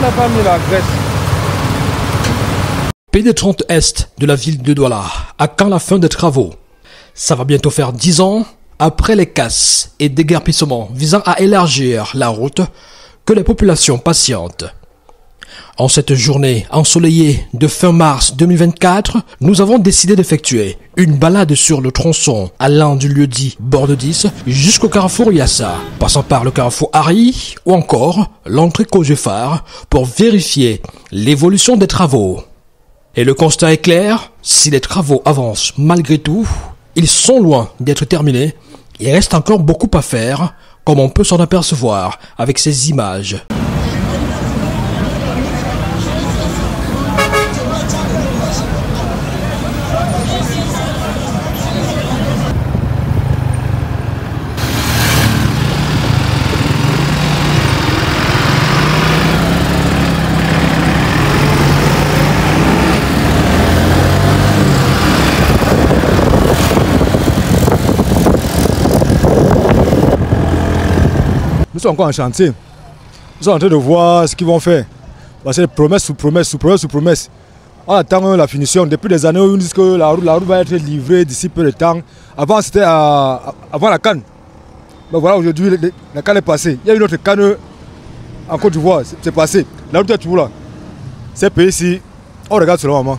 n'a pas mis la graisse. PD30 Est de la ville de Douala. À quand la fin des travaux? Ça va bientôt faire 10 ans, après les casses et déguerpissements visant à élargir la route, que les populations patientent. En cette journée ensoleillée de fin mars 2024, nous avons décidé d'effectuer une balade sur le tronçon allant du lieu-dit Borde 10 jusqu'au carrefour Yassa, passant par le carrefour Harry ou encore l'entrée Cogefar pour vérifier l'évolution des travaux. Et le constat est clair, si les travaux avancent malgré tout, ils sont loin d'être terminés. Il reste encore beaucoup à faire, comme on peut s'en apercevoir avec ces images. Nous sommes encore en chantier. Nous sommes en train de voir ce qu'ils vont faire. Parce que promesse sous promesse, sous promesse, sous promesse. On attend la finition. Depuis des années, on dit que la route va être livrée d'ici peu de temps. Avant, c'était avant la canne. Mais voilà, aujourd'hui, la canne est passée. Il y a une autre canne en Côte d'Ivoire. C'est passé. La route est toujours là. Ces pays-ci, on regarde sur le moment.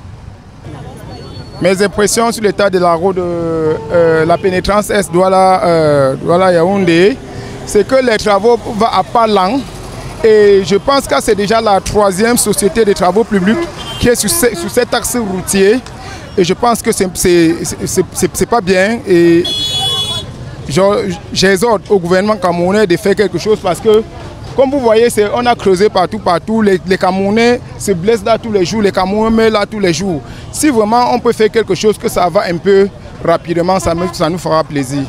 Mes impressions sur l'état de la route de la pénétrance Est Douala-Yaoundé, c'est que les travaux vont à pas lent et je pense que c'est déjà la 3e société de travaux publics qui est sur cet axe routier et je pense que c'est pas bien et j'exhorte au gouvernement camerounais de faire quelque chose parce que comme vous voyez, on a creusé partout, les Camerounais se blessent là tous les jours, les Camerounais meurent là tous les jours. Si vraiment on peut faire quelque chose, que ça va un peu rapidement, ça nous fera plaisir.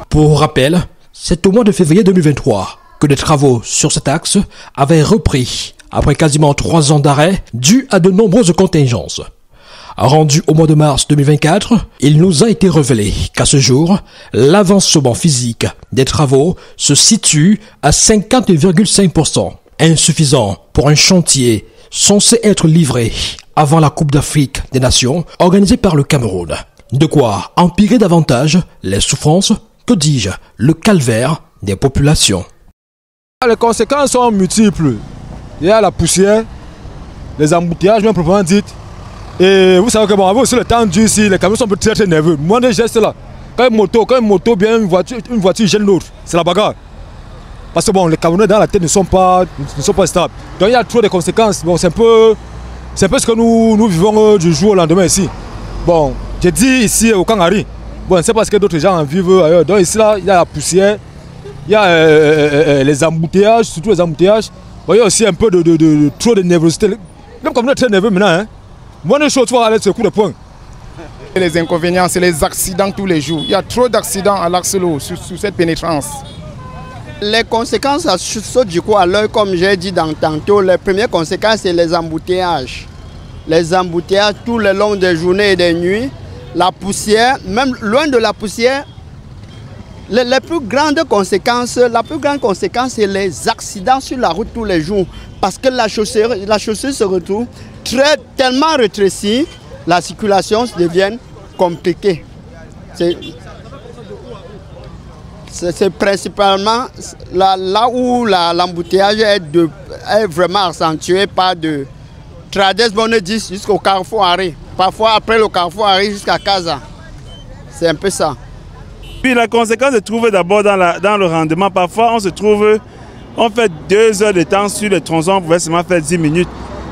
Pour rappel, c'est au mois de février 2023 que les travaux sur cet axe avaient repris après quasiment 3 ans d'arrêt dû à de nombreuses contingences. Rendu au mois de mars 2024, il nous a été révélé qu'à ce jour, l'avancement physique des travaux se situe à 50,5%, insuffisant pour un chantier censé être livré avant la Coupe d'Afrique des Nations organisée par le Cameroun. De quoi empirer davantage les souffrances, que dis-je, le calvaire des populations. Les conséquences sont multiples. Il y a la poussière, les embouteillages, même proprement dit. Et vous savez que bon, avec le temps dure ici, les camions sont très très nerveux. Moi, des gestes là, quand une moto bien une voiture gêne l'autre, c'est la bagarre. Parce que bon, les Camerounais dans la tête ne sont pas stables. Donc il y a trop de conséquences. Bon, c'est un peu ce que nous vivons du jour au lendemain ici. Bon, j'ai dit ici au Kangari. Bon, c'est parce que d'autres gens en vivent ailleurs. Donc ici là, il y a la poussière, il y a les embouteillages, surtout les embouteillages. Bon, il y a aussi un peu de trop de nervosité. Même comme on est très nerveux maintenant, hein. Moi, une chose, il faut aller sur le coup de poing. Les inconvénients, c'est les accidents tous les jours. Il y a trop d'accidents à l'axe sur cette pénétrance. Les conséquences sautent du coup à l'œil, comme j'ai dit tantôt. Les premières conséquences, c'est les embouteillages. Les embouteillages tout le long des journées et des nuits. La poussière, même loin de la poussière, la plus grande conséquence, c'est les accidents sur la route tous les jours. Parce que la chaussée se retrouve tellement rétrécie, la circulation devient compliquée. C'est principalement là où l'embouteillage est vraiment accentué par de Trades Bonne 10 jusqu'au carrefour Harry. Parfois après le carrefour Harry jusqu'à Casa. C'est un peu ça. Puis la conséquence se trouve d'abord dans le rendement. Parfois on fait 2 heures de temps sur le tronçon, on pouvait seulement faire 10 minutes.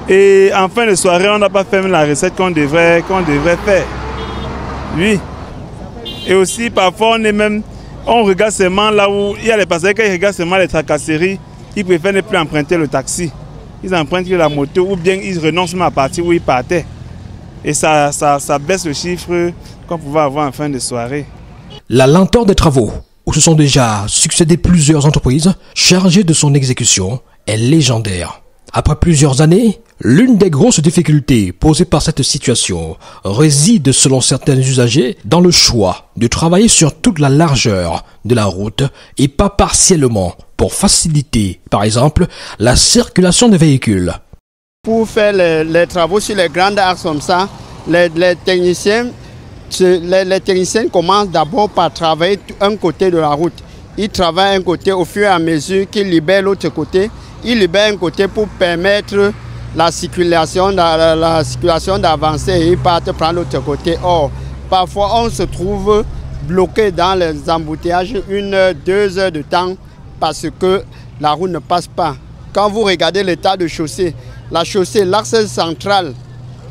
Et en fin de soirée, on n'a pas fait la recette qu'on devrait faire. Oui. Et aussi, parfois, on regarde seulement là où il y a les passagers qui regardent seulement les tracasseries. Ils préfèrent ne plus emprunter le taxi. Ils empruntent la moto ou bien ils renoncent même à partir où ils partaient. Et ça baisse le chiffre qu'on pouvait avoir en fin de soirée. La lenteur des travaux, où se sont déjà succédé plusieurs entreprises chargées de son exécution, est légendaire. Après plusieurs années, l'une des grosses difficultés posées par cette situation réside, selon certains usagers, dans le choix de travailler sur toute la largeur de la route et pas partiellement pour faciliter, par exemple, la circulation des véhicules. Pour faire les travaux sur les grandes axes comme ça, les techniciens commencent d'abord par travailler un côté de la route. Ils travaillent un côté au fur et à mesure qu'ils libèrent l'autre côté. Ils libèrent un côté pour permettre la circulation d'avancer et ils partent prendre l'autre côté. Or, parfois on se trouve bloqué dans les embouteillages 1 heure, 2 heures de temps parce que la route ne passe pas. Quand vous regardez l'état de chaussée, la chaussée, l'axe central,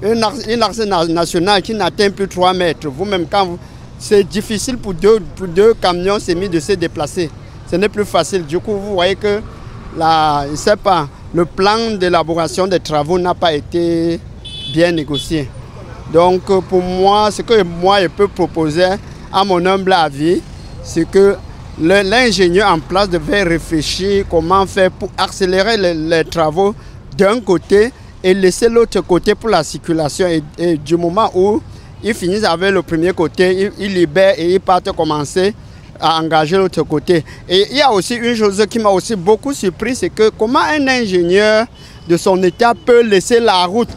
une axe nationale qui n'atteint plus 3 mètres. Vous-même, c'est difficile pour deux camions semi de se déplacer. Ce n'est plus facile. Du coup, vous voyez que je ne sais pas, le plan d'élaboration des travaux n'a pas été bien négocié. Donc, pour moi, ce que je peux proposer, à mon humble avis, c'est que l'ingénieur en place devait réfléchir comment faire pour accélérer les travaux d'un côté et laisser l'autre côté pour la circulation. Et du moment où ils finissent avec le premier côté, ils libèrent et ils partent commencer à engager l'autre côté. Et il y a aussi une chose qui m'a aussi beaucoup surpris, c'est que comment un ingénieur de son état peut laisser la route,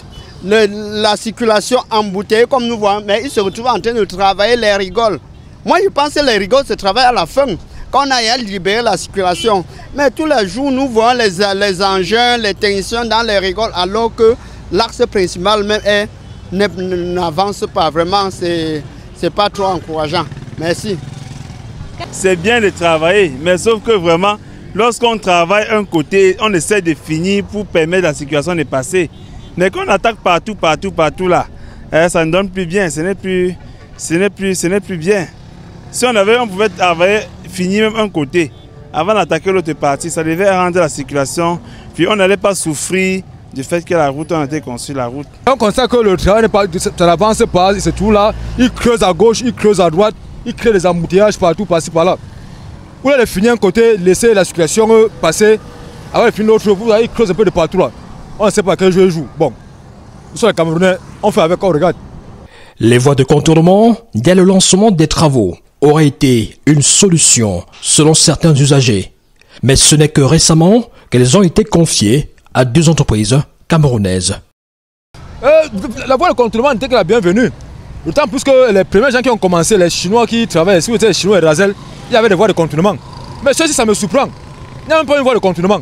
la circulation embouteillée comme nous voyons, mais il se retrouve en train de travailler les rigoles. Moi je pense que les rigoles se travaillent à la fin, quand on a à libérer la circulation. Mais tous les jours nous voyons les engins, les techniciens dans les rigoles, alors que l'axe principal même n'avance pas. Vraiment, c'est pas trop encourageant. Merci. C'est bien de travailler, mais sauf que vraiment, lorsqu'on travaille un côté, on essaie de finir pour permettre la circulation de passer. Mais quand on attaque partout là, ça ne donne plus bien, ce n'est plus bien. Si on pouvait travailler, finir même un côté, avant d'attaquer l'autre partie, ça devait rendre la circulation, puis on n'allait pas souffrir du fait que la route, on a été construit la route. On constate que le travail ça n'avance pas, c'est tout là, il creuse à gauche, il creuse à droite, il crée des embouteillages partout, par-ci, par-là. Vous allez finir un côté, laisser la circulation passer, avant de finir l'autre, vous allez creuser un peu de partout là. On ne sait pas quel jeu il joue. Bon, nous sommes les Camerounais, on fait avec, on regarde. Les voies de contournement dès le lancement des travaux auraient été une solution selon certains usagers. Mais ce n'est que récemment qu'elles ont été confiées à 2 entreprises camerounaises. La voie de contournement n'était que la bienvenue. D'autant plus que les premiers gens qui ont commencé, les Chinois qui travaillent, si vous êtes les Chinois et Razel, il y avait des voies de contournement. Mais ceci, ça me surprend. Il n'y a même pas une voie de contournement.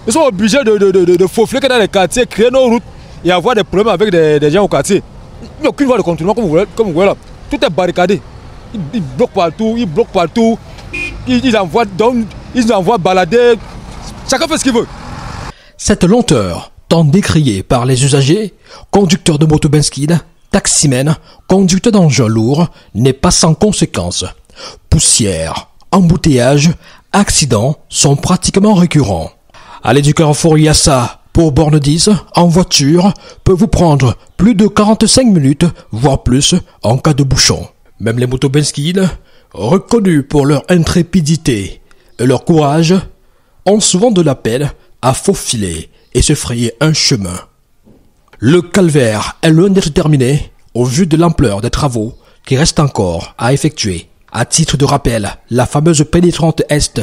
Ils sont obligés de faufiler que dans les quartiers, créer nos routes et avoir des problèmes avec des gens au quartier. Il n'y a aucune voie de contournement comme vous voyez là. Tout est barricadé. Ils bloquent partout, ils envoient balader. Chacun fait ce qu'il veut. Cette lenteur, tant décriée par les usagers, conducteurs de motobenskid, taximens, conducteurs d'engins lourds, n'est pas sans conséquences. Poussière, embouteillages, accidents sont pratiquement récurrents. Aller du carrefour Yassa pour borne 10 en voiture peut vous prendre plus de 45 minutes, voire plus, en cas de bouchon. Même les motobenskid, reconnus pour leur intrépidité et leur courage, ont souvent de la peine à faufiler et se frayer un chemin. Le calvaire est loin d'être terminé au vu de l'ampleur des travaux qui restent encore à effectuer. À titre de rappel, la fameuse pénétrante est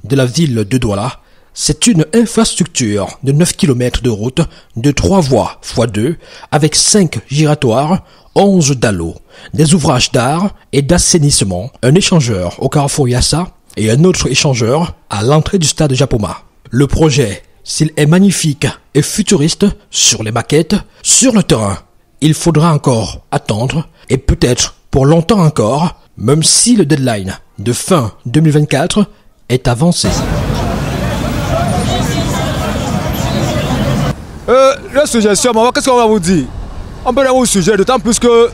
de la ville de Douala, c'est une infrastructure de 9 km de route de 3 voies x 2 avec 5 giratoires, 11 dallos, des ouvrages d'art et d'assainissement, un échangeur au carrefour Yassa et un autre échangeur à l'entrée du stade Japoma. Le projet, s'il est magnifique et futuriste sur les maquettes, sur le terrain, il faudra encore attendre et peut-être pour longtemps encore, même si le deadline de fin 2024 est avancé. La suggestion, qu'est-ce qu'on va vous dire? On peut avoir un sujet, d'autant plus que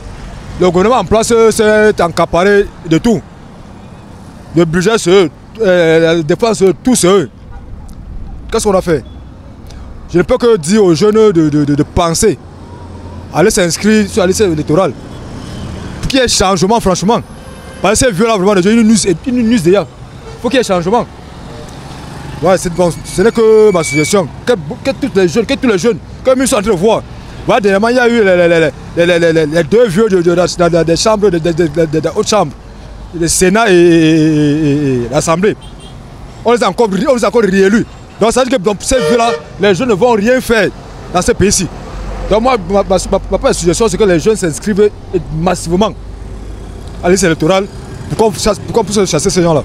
le gouvernement en place s'est encaparé de tout. Le budget, c'est eux. La défense, tout c'est eux. Qu'est-ce qu'on a fait? Je ne peux que dire aux jeunes de penser, aller s'inscrire sur la liste électorale. Pour qu'il y ait changement, franchement. Parce que c'est violent, vraiment, déjà une news déjà. Il faut qu'il y ait changement. Ouais, bon, ce n'est que ma suggestion. Que tous les jeunes, comme ils sont en train de voir. Voilà, dernièrement, il y a eu les 2 vieux des chambres, des hautes chambres, le Sénat et l'Assemblée. On les a encore réélus. Donc ça veut dire que dans ces vieux-là, les jeunes ne vont rien faire dans ce pays-ci. Donc moi, ma première suggestion, c'est que les jeunes s'inscrivent massivement à la liste électorale pour qu'on puisse chasser ces gens-là.